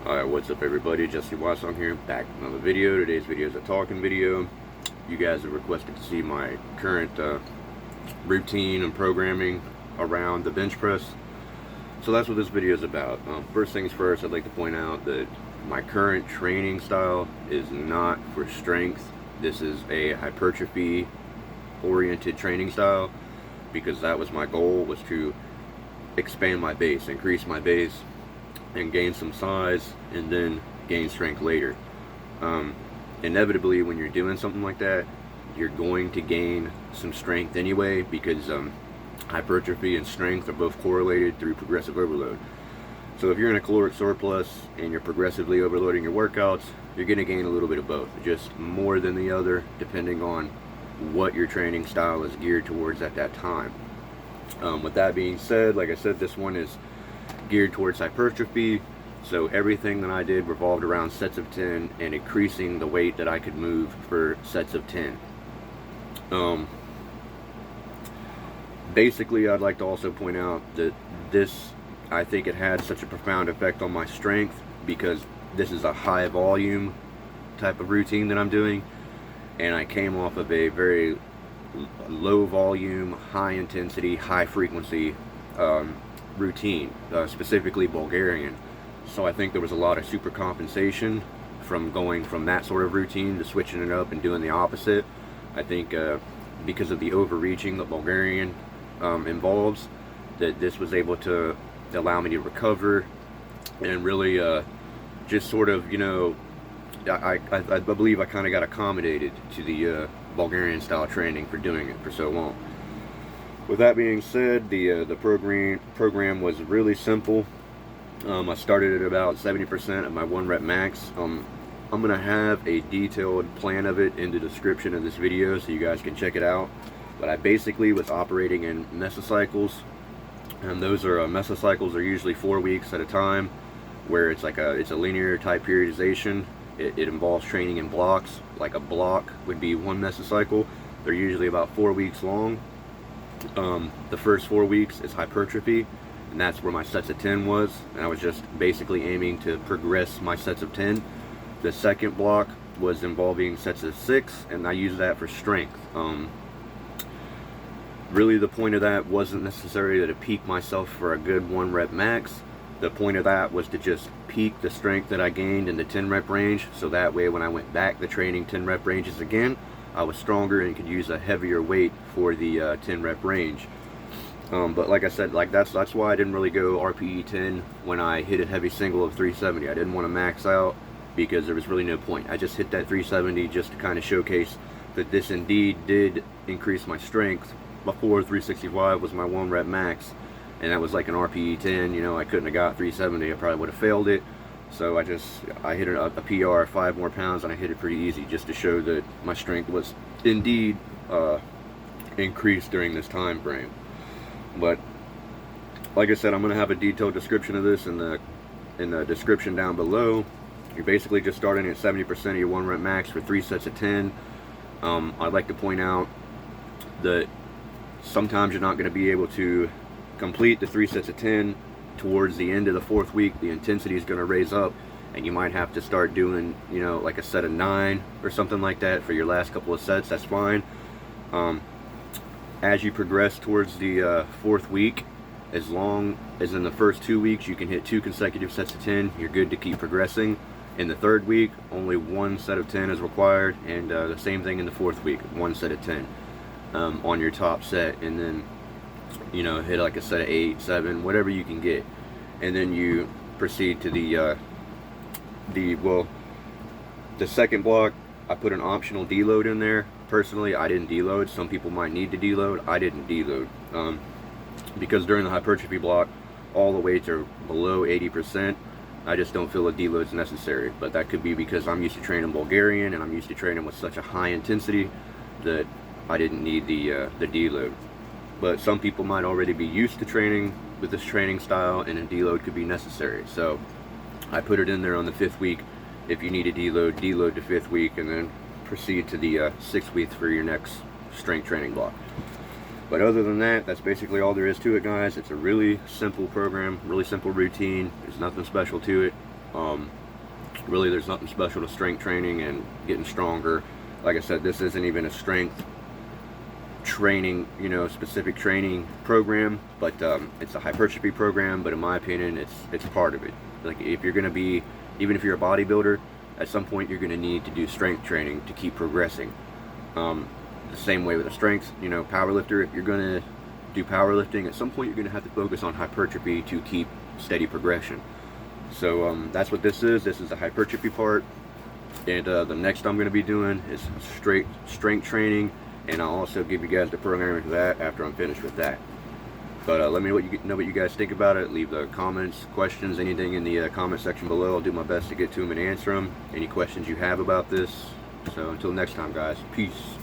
Alright, what's up everybody? Jesse Watson here, back with another video. Today's video is a talking video. You guys have requested to see my current routine and programming around the bench press. So that's what this video is about. First things first, I'd like to point out that my current training style is not for strength. This is a hypertrophy oriented training style, because that was my goal, was to expand my base, increase my base, and gain some size, and then gain strength later. Inevitably, when you're doing something like that, you're going to gain some strength anyway, because hypertrophy and strength are both correlated through progressive overload. So if you're in a caloric surplus and you're progressively overloading your workouts, you're going to gain a little bit of both, just more than the other, depending on what your training style is geared towards at that time. With that being said, like I said, this one is geared towards hypertrophy, so everything that I did revolved around sets of 10 and increasing the weight that I could move for sets of 10. Basically, I'd like to also point out that I think it had such a profound effect on my strength, because this is a high volume type of routine that I'm doing, and I came off of a very low volume, high intensity, high frequency routine, specifically Bulgarian. So I think there was a lot of super compensation from going from that sort of routine to switching it up and doing the opposite. I think because of the overreaching that Bulgarian involves, that this was able to allow me to recover and really just sort of, you know, I believe I kind of got accommodated to the Bulgarian style training for doing it for so long. With that being said, the program was really simple. I started at about 70% of my 1 rep max. I'm gonna have a detailed plan of it in the description of this video, so you guys can check it out. But I basically was operating in mesocycles, and those are mesocycles are usually 4 weeks at a time, where it's a linear type periodization. It involves training in blocks. Like a block would be 1 mesocycle. They're usually about 4 weeks long. The first 4 weeks is hypertrophy, and that's where my sets of 10 was, and I was just basically aiming to progress my sets of 10. The second block was involving sets of 6, and I used that for strength. Really, the point of that wasn't necessarily to peak myself for a good 1 rep max. The point of that was to just peak the strength that I gained in the 10 rep range, so that way when I went back to training 10 rep ranges again, I was stronger and could use a heavier weight for the 10 rep range. But like I said, that's why I didn't really go RPE 10 when I hit a heavy single of 370. I didn't want to max out, because there was really no point. I just hit that 370 just to kind of showcase that this indeed did increase my strength. Before 365 was my 1 rep max, and that was like an RPE 10. You know, I couldn't have got 370. I probably would have failed it. So I hit a PR 5 more pounds, and I hit it pretty easy, just to show that my strength was indeed increased during this time frame. But like I said, I'm going to have a detailed description of this in the description down below. You're basically just starting at 70% of your 1 rep max for 3 sets of 10. I'd like to point out that sometimes you're not going to be able to complete the 3 sets of 10. Towards the end of the 4th week, the intensity is going to raise up, and you might have to start doing, you know, like a set of 9 or something like that for your last couple of sets. That's fine. As you progress towards the 4th week, as long as in the first 2 weeks you can hit 2 consecutive sets of 10, you're good to keep progressing. In the 3rd week, only 1 set of 10 is required, and the same thing in the 4th week, 1 set of 10 on your top set, and then, you know, hit like a set of 8, 7, whatever you can get, and then you proceed to the second block. I put an optional deload in there. Personally, I didn't deload. Some people might need to deload. I didn't deload, because during the hypertrophy block, all the weights are below 80%. I just don't feel a deload is necessary, but that could be because I'm used to training Bulgarian, and I'm used to training with such a high intensity that I didn't need the deload. But some people might already be used to training with this training style, and a deload could be necessary. So I put it in there on the 5th week. If you need a deload the 5th week, and then proceed to the 6th week for your next strength training block. But other than that, that's basically all there is to it, guys. It's a really simple program, really simple routine. There's nothing special to it. Really, there's nothing special to strength training and getting stronger. Like I said, this isn't even a strength training, you know, specific training program, but it's a hypertrophy program. But in my opinion, it's part of it. Like, if you're going to be, even if you're a bodybuilder, at some point you're going to need to do strength training to keep progressing. The same way with a strength, you know, powerlifter, if you're going to do powerlifting, at some point you're going to have to focus on hypertrophy to keep steady progression. So that's what this is. This is the hypertrophy part, and the next I'm going to be doing is straight strength training, and I'll also give you guys the programming for that after I'm finished with that. But let me know what you guys think about it. Leave the comments, questions, anything in the comment section below. I'll do my best to get to them and answer them. Any questions you have about this. So until next time, guys, peace.